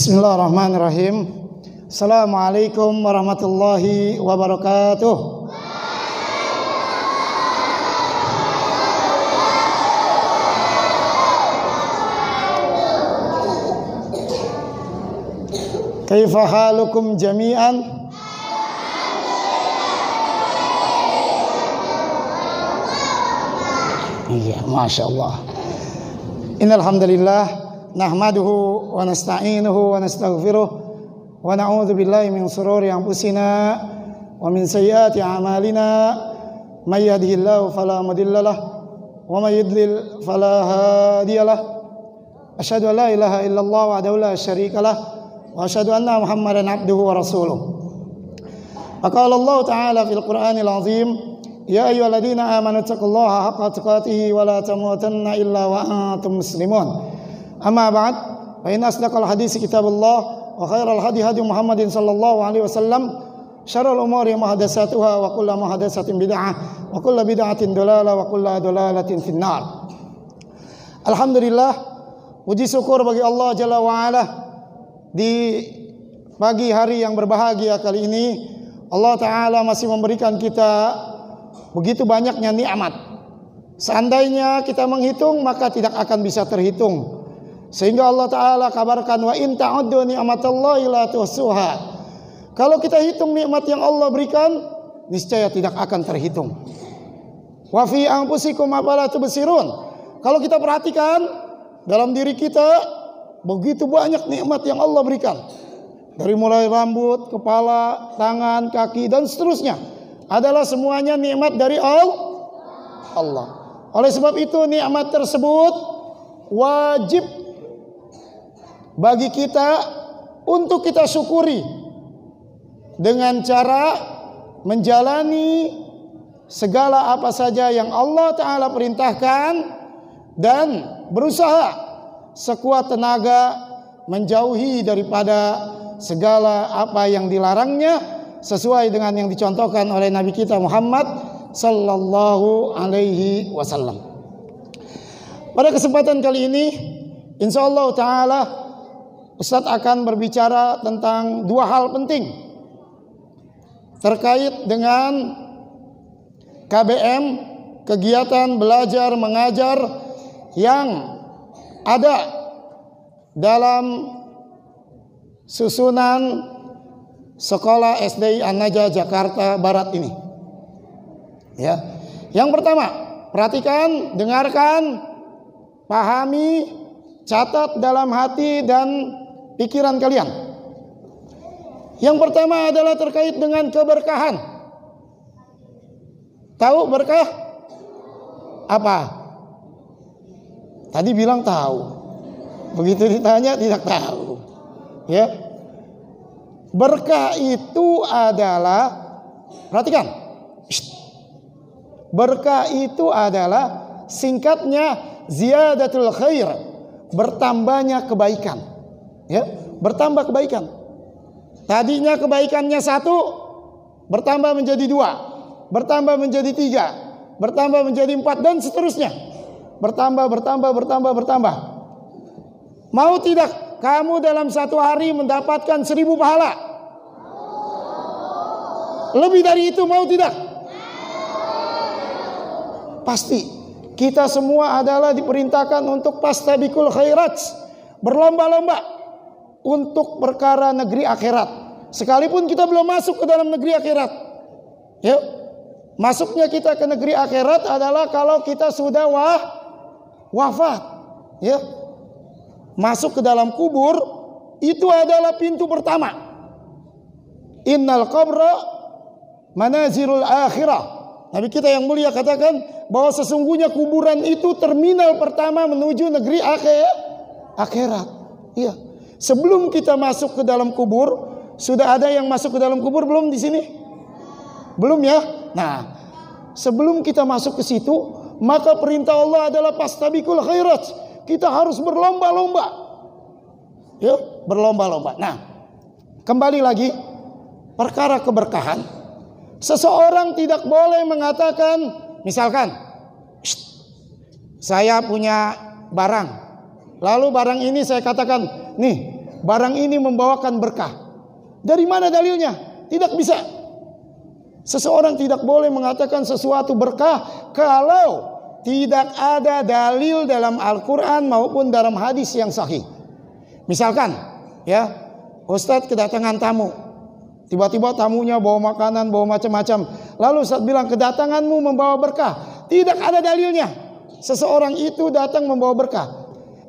Bismillahirrahmanirrahim. Assalamualaikum warahmatullahi wabarakatuh. Kaifa halukum jami'an? Iya, Masya Allah. Innal hamdalillah nahmaduhu wa nasta'inuhu wa nastaghfiruh wa na'udzu billahi min shururi anfusina wa min sayyiati a'malina may yahdihillahu fala mudilla lahu wa may yudlil fala hadiya lahu. Asyhadu an la ilaha illallah wahdahu la syarika lahu wa asyhadu anna Muhammadan abduhu wa rasuluh. Qala Allah Ta'ala fil Qur'anil azim, ya ayyuhalladzina amanu taqullaha haqqa tuqatih wa la tamutunna illa wa antum muslimun. Amma ba'd, fa inna asdaqal hadits kitabullah wa khairal hadi hadi Muhammadin sallallahu alaihi wasallam, syarrul umuri muhdatsatuha wa kullu muhdatsatin bid'ah wa kullu bid'atin dalalah wa kullu dalalatin finnar. Alhamdulillah, puji syukur bagi Allah Jalla wa Ala. Di pagi hari yang berbahagia kali ini, Allah Ta'ala masih memberikan kita begitu banyaknya nikmat. Seandainya kita menghitung, maka tidak akan bisa terhitung. Sehingga Allah Ta'ala kabarkan, wa in ta'uddu ni'matallahi la tuhsuha. Kalau kita hitung nikmat yang Allah berikan, niscaya tidak akan terhitung. Wa fi anfusikum afala tubsirun. Kalau kita perhatikan dalam diri kita, begitu banyak nikmat yang Allah berikan. Dari mulai rambut, kepala, tangan, kaki, dan seterusnya, adalah semuanya nikmat dari Allah. Oleh sebab itu nikmat tersebut wajib bagi kita untuk kita syukuri dengan cara menjalani segala apa saja yang Allah Ta'ala perintahkan dan berusaha sekuat tenaga menjauhi daripada segala apa yang dilarangnya, sesuai dengan yang dicontohkan oleh Nabi kita Muhammad sallallahu alaihi wasallam. Pada kesempatan kali ini, insyaallah taala Ustadz akan berbicara tentang dua hal penting terkait dengan KBM, kegiatan belajar mengajar yang ada dalam susunan Sekolah SD An-Najah Jakarta Barat ini. Ya. Yang pertama, perhatikan, dengarkan, pahami, catat dalam hati dan pikiran kalian. Yang pertama adalah terkait dengan keberkahan. Tahu berkah? Apa? Tadi bilang tahu, begitu ditanya tidak tahu. Ya, berkah itu adalah, perhatikan, berkah itu adalah singkatnya ziyadatul khair, bertambahnya kebaikan. Ya, bertambah kebaikan. Tadinya kebaikannya 1, bertambah menjadi 2, bertambah menjadi 3, bertambah menjadi 4 dan seterusnya. Bertambah. Mau tidak kamu dalam satu hari mendapatkan 1000 pahala? Lebih dari itu mau tidak? Pasti. Kita semua adalah diperintahkan untuk fastabiqul khairat, berlomba-lomba untuk perkara negeri akhirat. Sekalipun kita belum masuk ke dalam negeri akhirat. Ya. Masuknya kita ke negeri akhirat adalah kalau kita sudah wafat, ya, masuk ke dalam kubur, itu adalah pintu pertama. Innal qabra manazilul akhirah. Nabi kita yang mulia katakan bahwa sesungguhnya kuburan itu terminal pertama menuju negeri akhirat. Iya. Sebelum kita masuk ke dalam kubur, sudah ada yang masuk ke dalam kubur belum di sini? Belum ya? Nah, sebelum kita masuk ke situ, maka perintah Allah adalah fastabiqul khairat. Kita harus berlomba-lomba. Ya, berlomba-lomba. Nah, kembali lagi perkara keberkahan. Seseorang tidak boleh mengatakan, misalkan, saya punya barang, lalu barang ini saya katakan, nih barang ini membawakan berkah. Dari mana dalilnya? Tidak bisa. Seseorang tidak boleh mengatakan sesuatu berkah kalau tidak ada dalil dalam Al-Quran maupun dalam hadis yang sahih. Misalkan, ya, Ustadz kedatangan tamu, tiba-tiba tamunya bawa makanan, bawa macam-macam. Lalu Ustadz bilang, kedatanganmu membawa berkah. Tidak ada dalilnya. Seseorang itu datang membawa berkah.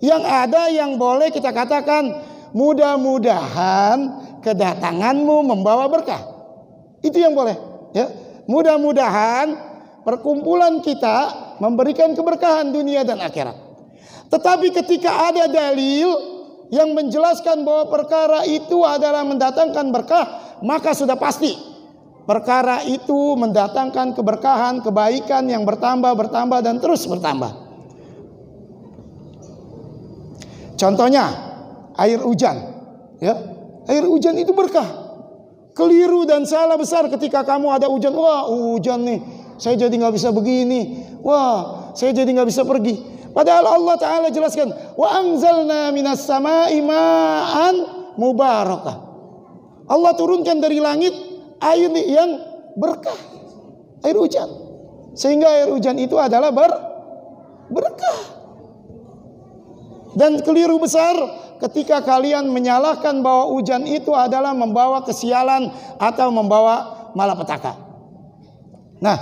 Yang ada yang boleh kita katakan, mudah-mudahan kedatanganmu membawa berkah. Itu yang boleh, ya. Mudah-mudahan perkumpulan kita memberikan keberkahan dunia dan akhirat. Tetapi ketika ada dalil yang menjelaskan bahwa perkara itu adalah mendatangkan berkah, maka sudah pasti perkara itu mendatangkan keberkahan, kebaikan yang bertambah dan terus bertambah. Contohnya air hujan, ya. Air hujan itu berkah. Keliru dan salah besar ketika kamu ada hujan. Wah, hujan nih, saya jadi nggak bisa begini. Wah, saya jadi nggak bisa pergi. Padahal Allah Ta'ala jelaskan, wa anzalna minas sama'i ma'an mubarakah. Allah turunkan dari langit air yang berkah, air hujan. Sehingga air hujan itu adalah berkah. Dan keliru besar ketika kalian menyalahkan bahwa hujan itu adalah membawa kesialan atau membawa malapetaka. Nah,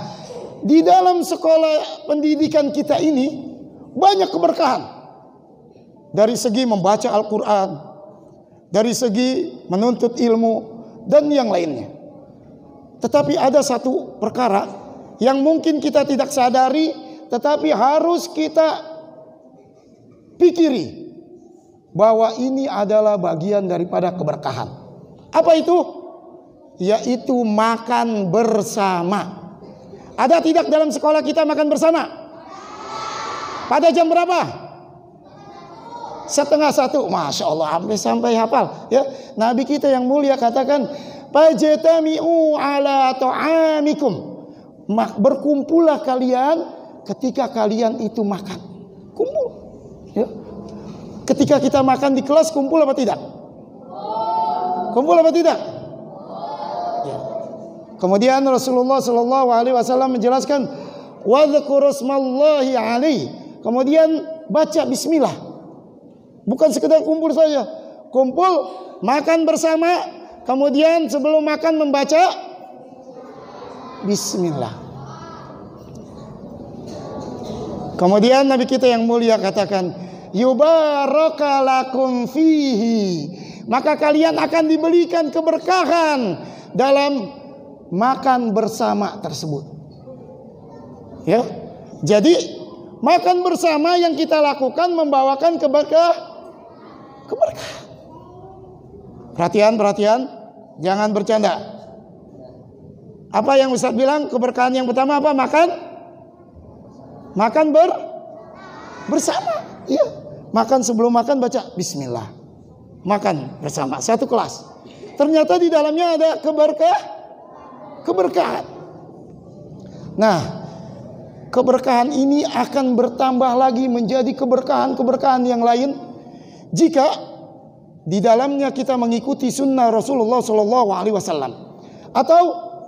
di dalam sekolah pendidikan kita ini banyak keberkahan. Dari segi membaca Al-Quran, dari segi menuntut ilmu, dan yang lainnya. Tetapi ada satu perkara yang mungkin kita tidak sadari, tetapi harus kita pikiri bahwa ini adalah bagian daripada keberkahan. Apa itu? Yaitu makan bersama. Ada tidak dalam sekolah kita makan bersama? Pada jam berapa? 12:30. Masya Allah, sampai hafal, ya. Nabi kita yang mulia katakan, fajtami'u ala ta'amikum. Berkumpullah kalian ketika kalian itu makan. Kumpul, ya. Ketika kita makan di kelas, kumpul apa tidak? Kumpul apa tidak? Ya. Kemudian Rasulullah SAW menjelaskan, wadhkuru smallahi alaihi. Kemudian baca bismillah. Bukan sekedar kumpul saja. Kumpul, makan bersama, kemudian sebelum makan membaca bismillah. Kemudian Nabi kita yang mulia katakan, yubarakalakum fihi. Maka kalian akan diberikan keberkahan dalam makan bersama tersebut. Ya. Jadi makan bersama yang kita lakukan membawakan keberkahan. Perhatian, jangan bercanda. Apa yang Ustaz bilang? Keberkahan yang pertama apa? Makan bersama. Iya. Makan sebelum makan baca bismillah. Makan bersama satu kelas. Ternyata di dalamnya ada keberkahan. Nah, keberkahan ini akan bertambah lagi menjadi keberkahan yang lain jika di dalamnya kita mengikuti sunnah Rasulullah SAW atau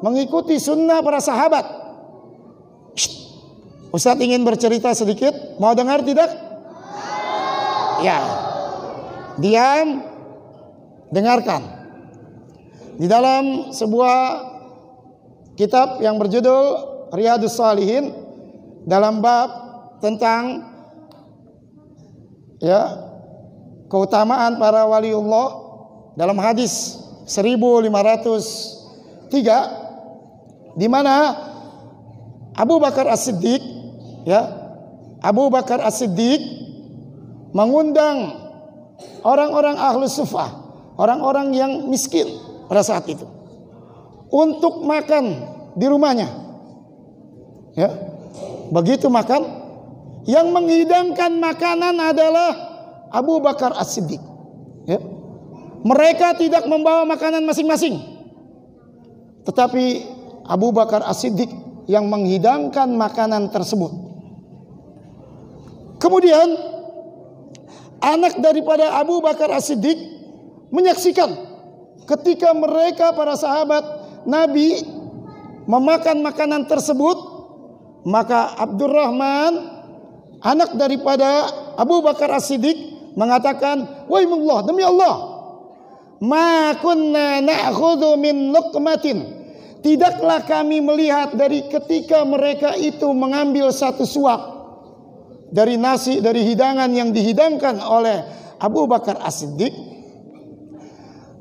mengikuti sunnah para sahabat. Ustaz ingin bercerita sedikit, mau dengar tidak? Ya, diam, dengarkan. Di dalam sebuah kitab yang berjudul Riyadhus Shalihin, dalam bab tentang keutamaan para waliullah, dalam hadis 1503, di mana Abu Bakar As-Siddiq, mengundang orang-orang ahlus sufah, orang-orang yang miskin pada saat itu, untuk makan di rumahnya. Ya. Begitu makan, yang menghidangkan makanan adalah Abu Bakar As-Siddiq. Ya. Mereka tidak membawa makanan masing-masing, tetapi Abu Bakar As-Siddiq yang menghidangkan makanan tersebut. Kemudian anak daripada Abu Bakar As-Siddiq menyaksikan ketika mereka para sahabat Nabi memakan makanan tersebut, maka Abdurrahman, anak daripada Abu Bakar As-Siddiq, mengatakan, "Waimullah, demi Allah, ma kunna na'khudhu min luqmatin." Tidaklah kami melihat dari ketika mereka itu mengambil satu suap dari nasi, dari hidangan yang dihidangkan oleh Abu Bakar As-Siddiq,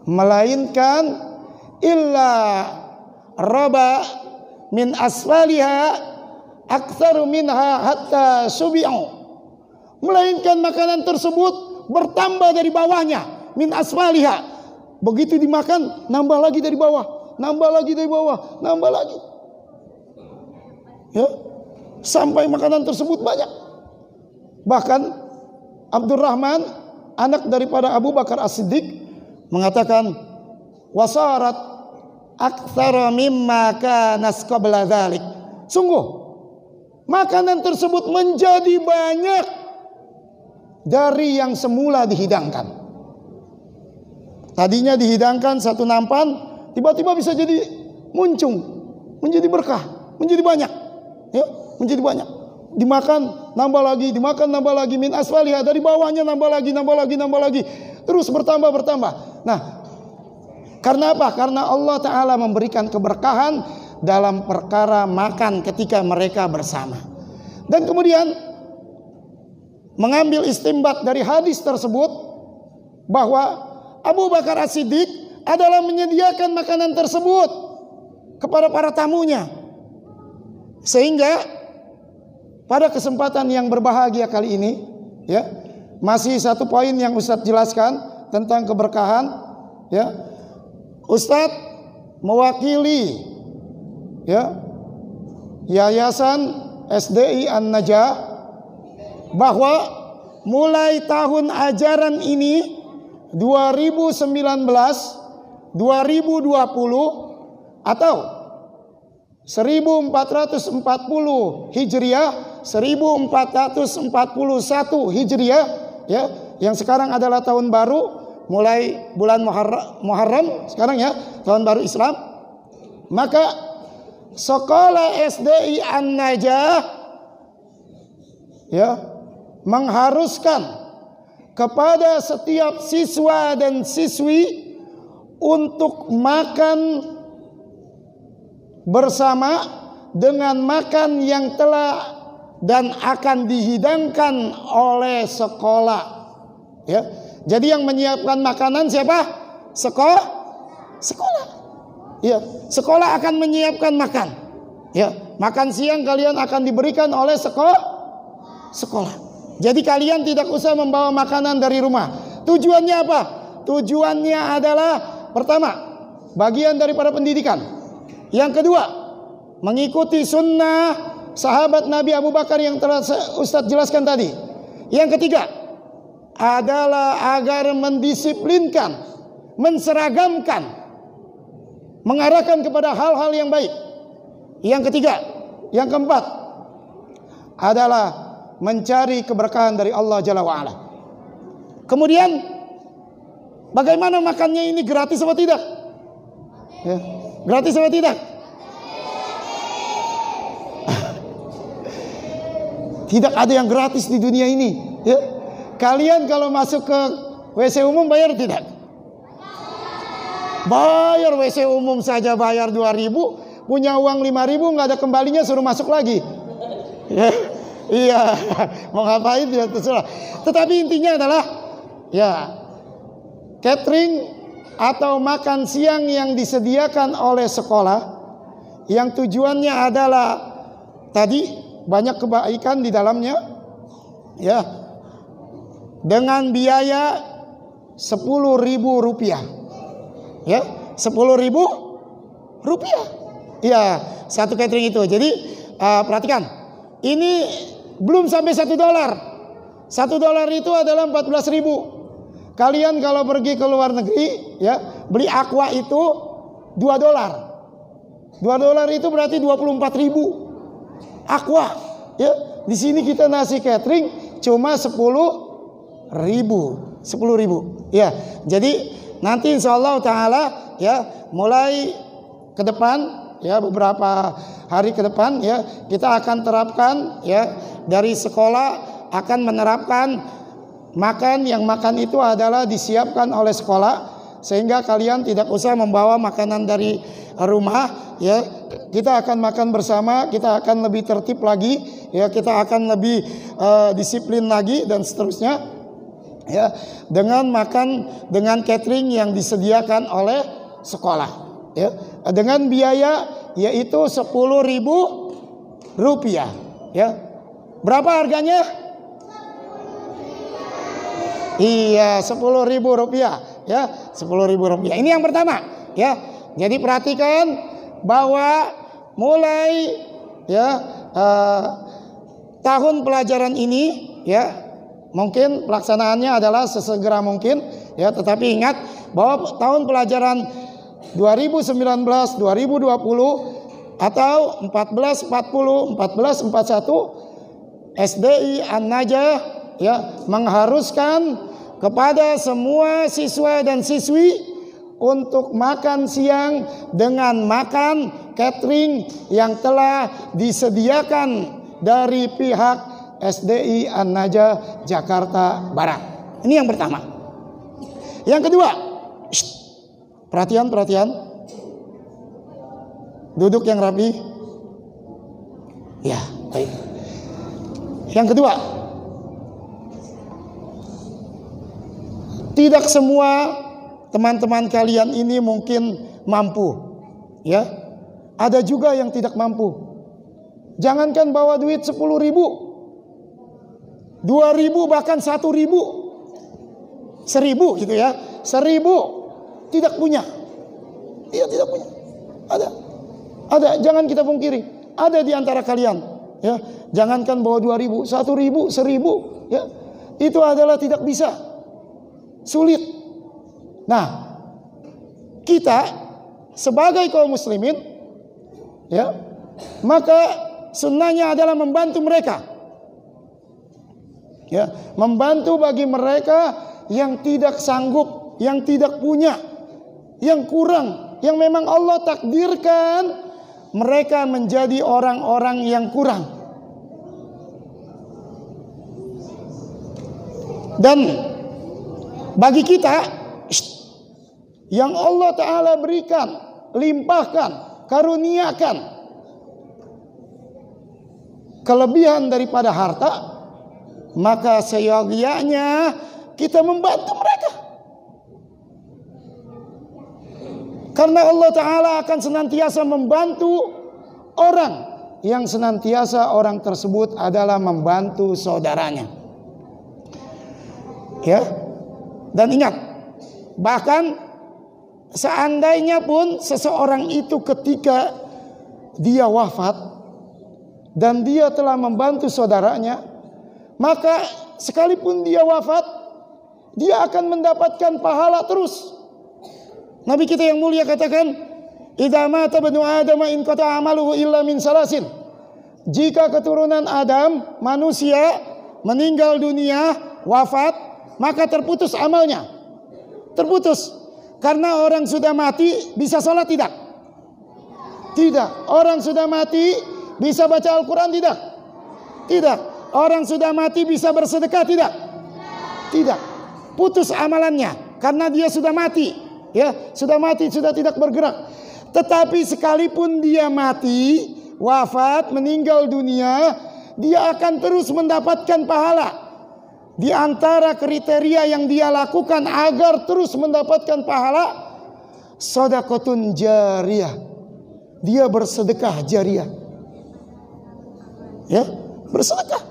melainkan illa raba min asfaliha aktsaru minha hatta subi'u, melainkan makanan tersebut bertambah dari bawahnya, min asfaliha, begitu dimakan nambah lagi dari bawah, nambah lagi dari bawah, nambah lagi, ya, sampai makanan tersebut banyak. Bahkan Abdurrahman, anak daripada Abu Bakar As-Siddiq, mengatakan, wasarat aktsara mimma kana qabla dzalik. Sungguh makanan tersebut menjadi banyak dari yang semula dihidangkan. Tadinya dihidangkan satu nampan, tiba-tiba bisa jadi muncung, menjadi berkah, menjadi banyak, ya, menjadi banyak. Dimakan nambah lagi, dimakan nambah lagi, min asfaliha, dari bawahnya nambah lagi, nambah lagi, nambah lagi, terus bertambah. Nah, karena apa? Karena Allah Ta'ala memberikan keberkahan dalam perkara makan ketika mereka bersama. Dan kemudian mengambil istimbat dari hadis tersebut bahwa Abu Bakar As-Siddiq adalah menyediakan makanan tersebut kepada para tamunya, sehingga pada kesempatan yang berbahagia kali ini, ya, masih satu poin yang Ustadz jelaskan tentang keberkahan, ya. Ustadz mewakili, ya, Yayasan SDI An-Najah bahwa mulai tahun ajaran ini 2019-2020 atau 1440 Hijriah, 1441 Hijriah, ya, yang sekarang adalah tahun baru, mulai bulan Muharram sekarang, ya, tahun baru Islam. Maka sekolah SDI An-Najah, ya, mengharuskan kepada setiap siswa dan siswi untuk makan bersama dengan makan yang telah dan akan dihidangkan oleh sekolah, ya. Jadi yang menyiapkan makanan siapa? Sekolah. Ya, sekolah akan menyiapkan makan. Ya, makan siang kalian akan diberikan oleh sekolah. Jadi kalian tidak usah membawa makanan dari rumah. Tujuannya apa? Tujuannya adalah pertama, bagian daripada pendidikan. Yang kedua, mengikuti sunnah sahabat Nabi Abu Bakar yang telah Ustadz jelaskan tadi. Yang ketiga adalah agar mendisiplinkan, menseragamkan, mengarahkan kepada hal-hal yang baik. Yang ketiga, yang keempat adalah mencari keberkahan dari Allah Jalla wa'ala. Kemudian bagaimana makannya ini, gratis atau tidak? Ya, gratis atau tidak? Tidak ada yang gratis di dunia ini, ya. Kalian kalau masuk ke WC umum bayar tidak? Bayar. WC umum saja bayar 2.000, punya uang 5.000 nggak ada kembalinya, suruh masuk lagi. Ya, iya, mau ngapain tidak terserah. Tetapi intinya adalah, ya, catering atau makan siang yang disediakan oleh sekolah, yang tujuannya adalah tadi banyak kebaikan di dalamnya, ya, dengan biaya 10.000 rupiah, ya, 10.000 rupiah, ya, satu catering itu. Jadi perhatikan, ini belum sampai $1. $1 itu adalah 14.000. Kalian kalau pergi ke luar negeri, ya, beli aqua itu $2. $2 itu berarti 24.000 aqua, ya. Di sini kita nasi catering cuma 10.000, ya. Jadi Nanti insyaallah taala ya, mulai ke depan ya, beberapa hari ke depan ya, kita akan terapkan ya, dari sekolah akan menerapkan makan, yang makan itu adalah disiapkan oleh sekolah, sehingga kalian tidak usah membawa makanan dari rumah ya. Kita akan makan bersama, kita akan lebih tertib lagi ya, kita akan lebih disiplin lagi dan seterusnya ya, dengan makan dengan catering yang disediakan oleh sekolah ya, dengan biaya yaitu 10.000 rupiah ya. Berapa harganya? Iya, 10.000 rupiah ya, 10.000 rupiah. Ini yang pertama ya. Jadi perhatikan bahwa mulai ya tahun pelajaran ini ya, mungkin pelaksanaannya adalah sesegera mungkin ya, tetapi ingat bahwa tahun pelajaran 2019 2020 atau 1440 1441 SDI An-Najah ya, mengharuskan kepada semua siswa dan siswi untuk makan siang dengan makan catering yang telah disediakan dari pihak SDI An-Najah Jakarta Barat. Ini yang pertama. Yang kedua, perhatian. Duduk yang rapi. Ya, baik. Yang kedua, tidak semua teman-teman kalian ini mungkin mampu ya. Ada juga yang tidak mampu. Jangankan bawa duit 10.000, 2.000, bahkan 1.000, 1.000 gitu ya, 1.000 tidak punya. Iya, tidak punya. Ada, jangan kita pungkiri. Ada di antara kalian ya. Jangankan bawa 2.000, 1.000, 1.000 ya. Itu adalah tidak bisa. Sulit. Nah, kita sebagai kaum muslimin ya, maka sunnahnya adalah membantu mereka ya, membantu bagi mereka yang tidak sanggup, yang tidak punya, yang kurang, yang memang Allah takdirkan mereka menjadi orang-orang yang kurang. Dan bagi kita yang Allah Ta'ala berikan, limpahkan, karuniakan kelebihan daripada harta, maka seyogianya kita membantu mereka. Karena Allah Ta'ala akan senantiasa membantu orang yang senantiasa orang tersebut adalah membantu saudaranya. Ya. Dan ingat, bahkan seandainya pun seseorang itu ketika dia wafat dan dia telah membantu saudaranya, maka sekalipun dia wafat, dia akan mendapatkan pahala terus. Nabi kita yang mulia katakan, "Idza mata ibnu Adam in qata amaluhu illa min salasin." Jika keturunan Adam, manusia, meninggal dunia, wafat, maka terputus amalnya. Terputus. Karena orang sudah mati bisa sholat tidak? Tidak. Orang sudah mati bisa baca Al-Quran tidak? Tidak. Orang sudah mati bisa bersedekah tidak? Tidak. Putus amalannya karena dia sudah mati. Ya, sudah mati, sudah tidak bergerak. Tetapi sekalipun dia mati, wafat, meninggal dunia, dia akan terus mendapatkan pahala. Di antara kriteria yang dia lakukan agar terus mendapatkan pahala, sedekahun jariyah. Dia bersedekah jariyah. Ya, bersedekah.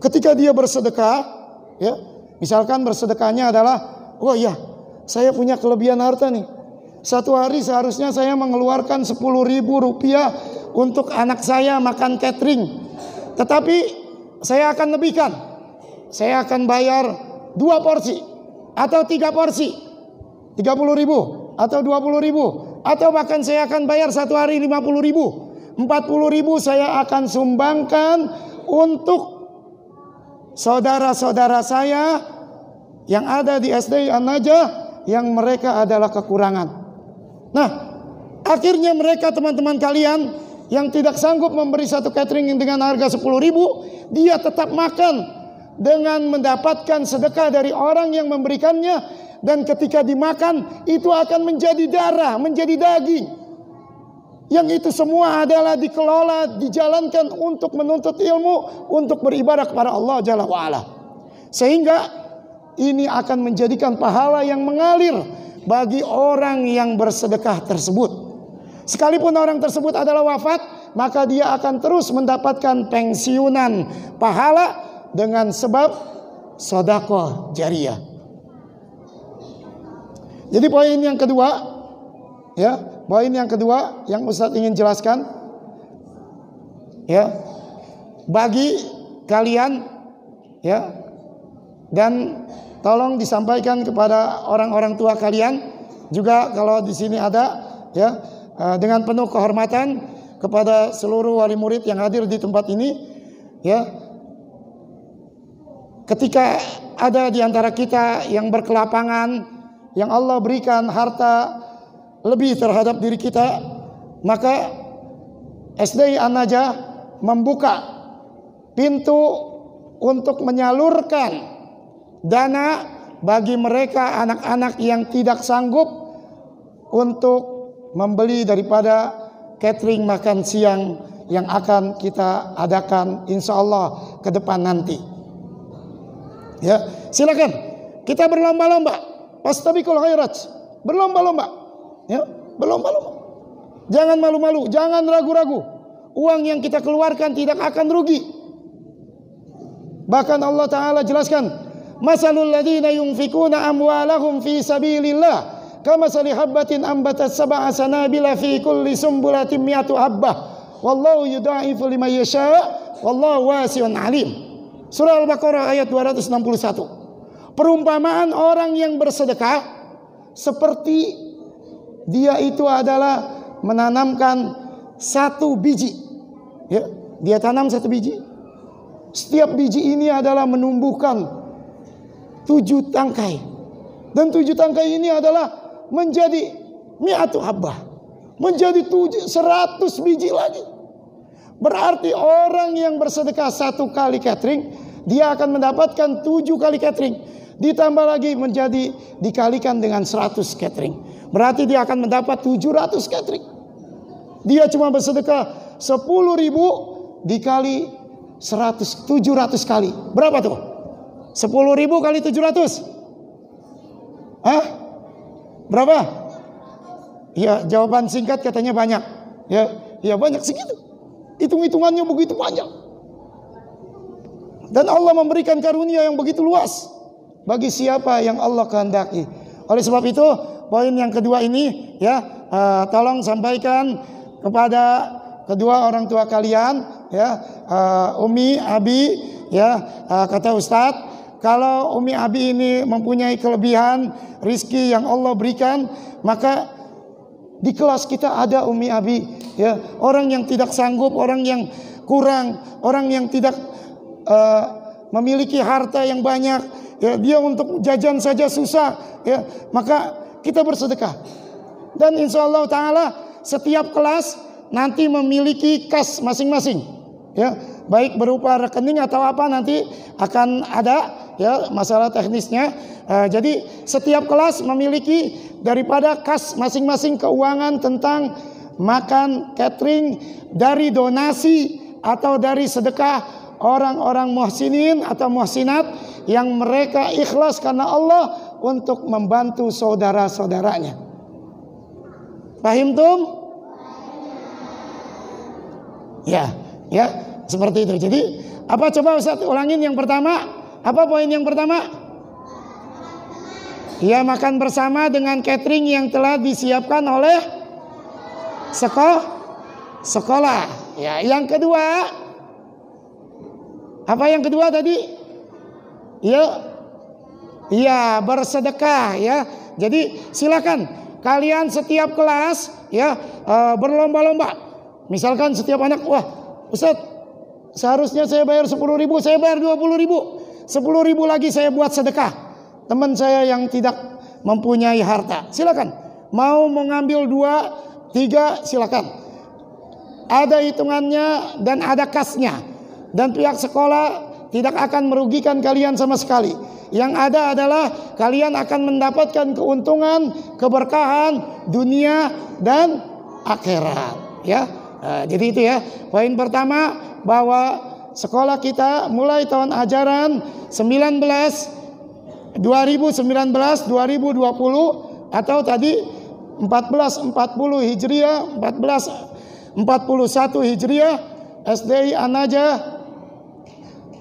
Ketika dia bersedekah, ya, misalkan bersedekahnya adalah, oh iya, saya punya kelebihan harta nih. Satu hari seharusnya saya mengeluarkan 10.000 rupiah untuk anak saya makan catering. Tetapi saya akan lebihkan. Saya akan bayar 2 porsi atau 3 porsi, 30.000 atau 20.000, atau bahkan saya akan bayar satu hari 50.000, 40.000 saya akan sumbangkan untuk saudara-saudara saya yang ada di SDI An-Najah yang mereka adalah kekurangan. Nah, akhirnya mereka, teman-teman kalian, yang tidak sanggup memberi satu catering dengan harga 10.000, dia tetap makan dengan mendapatkan sedekah dari orang yang memberikannya. Dan ketika dimakan, itu akan menjadi darah, menjadi daging. Yang itu semua adalah dikelola, dijalankan untuk menuntut ilmu, untuk beribadah kepada Allah Jalla wa'ala. Sehingga ini akan menjadikan pahala yang mengalir bagi orang yang bersedekah tersebut. Sekalipun orang tersebut adalah wafat, maka dia akan terus mendapatkan pensiunan pahala dengan sebab sedekah jariyah. Jadi poin yang kedua, ya, poin yang kedua yang Ustadz ingin jelaskan, ya, bagi kalian, ya, dan tolong disampaikan kepada orang-orang tua kalian juga kalau di sini ada, ya, dengan penuh kehormatan kepada seluruh wali murid yang hadir di tempat ini, ya. Ketika ada di antara kita yang berkelapangan, yang Allah berikan harta lebih terhadap diri kita, maka SDI An-Najah membuka pintu untuk menyalurkan dana bagi mereka anak-anak yang tidak sanggup untuk membeli daripada catering makan siang yang akan kita adakan insya Allah ke depan nanti. Ya, silakan kita berlomba-lomba. Fastabiqul khairat, berlomba-lomba, ya, berlomba-lomba. Jangan malu-malu, jangan ragu-ragu. Uang yang kita keluarkan tidak akan rugi. Bahkan Allah Ta'ala jelaskan, masalul ladina yunfikuna amwalahum fi sabilillah kamasali habbatin ambatat sab'a sanabila fi kulli sumbulatin mi'atu habbah wallahu yudha'ifu liman yasha wallahu wasi'un alim. Surah Al-Baqarah ayat 261. Perumpamaan orang yang bersedekah seperti dia itu adalah menanamkan satu biji, ya, dia tanam satu biji. Setiap biji ini adalah menumbuhkan 7 tangkai, dan 7 tangkai ini adalah menjadi mi'atu habbah, menjadi 100 biji lagi. Berarti orang yang bersedekah 1 kali catering, dia akan mendapatkan 7 kali catering. Ditambah lagi menjadi dikalikan dengan 100 catering. Berarti dia akan mendapat 700 catering. Dia cuma bersedekah 10.000 dikali 700 kali. Berapa tuh? 10.000 kali 700. Hah? Berapa? Ya, jawaban singkat katanya banyak. Ya banyak segitu. Hitung-hitungannya begitu banyak. Dan Allah memberikan karunia yang begitu luas bagi siapa yang Allah kehendaki. Oleh sebab itu, poin yang kedua ini, ya, tolong sampaikan kepada kedua orang tua kalian, ya, Umi, Abi, ya, kata Ustadz, kalau Umi Abi ini mempunyai kelebihan rizki yang Allah berikan, maka di kelas kita ada Umi Abi, ya, orang yang tidak sanggup, orang yang kurang, orang yang tidak memiliki harta yang banyak. Ya, dia untuk jajan saja susah, ya, maka kita bersedekah. Dan insya Allah Ta'ala setiap kelas nanti memiliki kas masing-masing, ya, baik berupa rekening atau apa nanti akan ada, ya, masalah teknisnya. Jadi setiap kelas memiliki daripada kas masing-masing keuangan tentang makan catering dari donasi atau dari sedekah orang-orang muhsinin atau muhsinat yang mereka ikhlas karena Allah untuk membantu saudara-saudaranya. Paham tum? Ya, seperti itu. Jadi apa, coba Ustaz ulangin yang pertama. Apa poin yang pertama? Ya, makan bersama dengan catering yang telah disiapkan oleh sekolah. Ya, yang kedua, apa yang kedua tadi? Ya, bersedekah, ya. Jadi silakan kalian setiap kelas, ya, berlomba-lomba. Misalkan setiap anak, wah Ustaz, seharusnya saya bayar 10.000, saya bayar 20.000, 10.000 lagi saya buat sedekah. Teman saya yang tidak mempunyai harta, silakan. Mau mengambil 2, 3, silakan. Ada hitungannya dan ada kasnya. Dan pihak sekolah tidak akan merugikan kalian sama sekali. Yang ada adalah kalian akan mendapatkan keuntungan, keberkahan dunia dan akhirat, ya. Jadi itu ya. Poin pertama, bahwa sekolah kita mulai tahun ajaran 2019-2020 atau tadi 1440 Hijriah, 1441 Hijriah, SDI An-Najah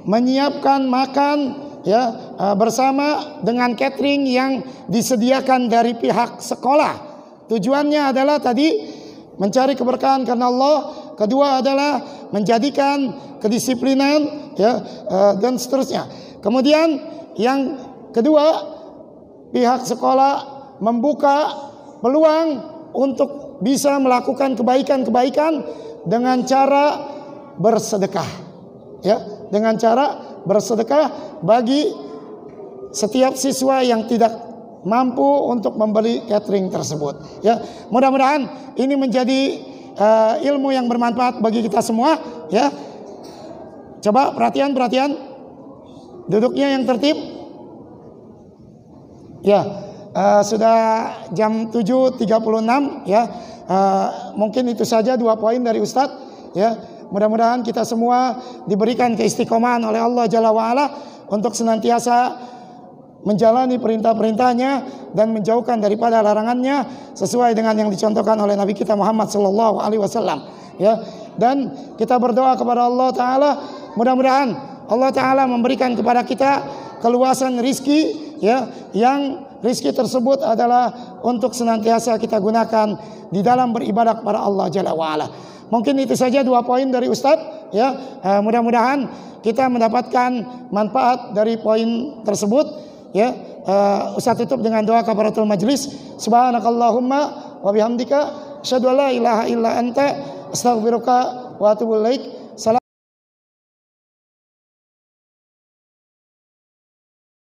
menyiapkan makan ya bersama dengan catering yang disediakan dari pihak sekolah. Tujuannya adalah tadi mencari keberkahan karena Allah, kedua adalah menjadikan kedisiplinan ya dan seterusnya. Kemudian yang kedua, pihak sekolah membuka peluang untuk bisa melakukan kebaikan-kebaikan dengan cara bersedekah, ya, dengan cara bersedekah bagi setiap siswa yang tidak mampu untuk membeli catering tersebut. Ya, mudah-mudahan ini menjadi ilmu yang bermanfaat bagi kita semua. Ya, coba perhatian, duduknya yang tertib. Ya, sudah jam 7.36 ya. Mungkin itu saja 2 poin dari Ustadz ya. Mudah-mudahan kita semua diberikan keistiqomahan oleh Allah Jalla wa'ala untuk senantiasa menjalani perintah-perintahnya dan menjauhkan daripada larangannya sesuai dengan yang dicontohkan oleh Nabi kita Muhammad sallallahu alaihi wasallam ya. Dan kita berdoa kepada Allah Ta'ala, mudah-mudahan Allah Ta'ala memberikan kepada kita keluasan rizki ya, yang rizki tersebut adalah untuk senantiasa kita gunakan di dalam beribadah kepada Allah Jalla wa'ala. Mungkin itu saja 2 poin dari Ustadz ya. Mudah-mudahan kita mendapatkan manfaat dari poin tersebut ya. Ustadz tutup dengan doa kafaratul majlis. Subhanakallahumma wa bihamdika asyhadu an la ilaha illa anta astaghfiruka wa atubu ilaik.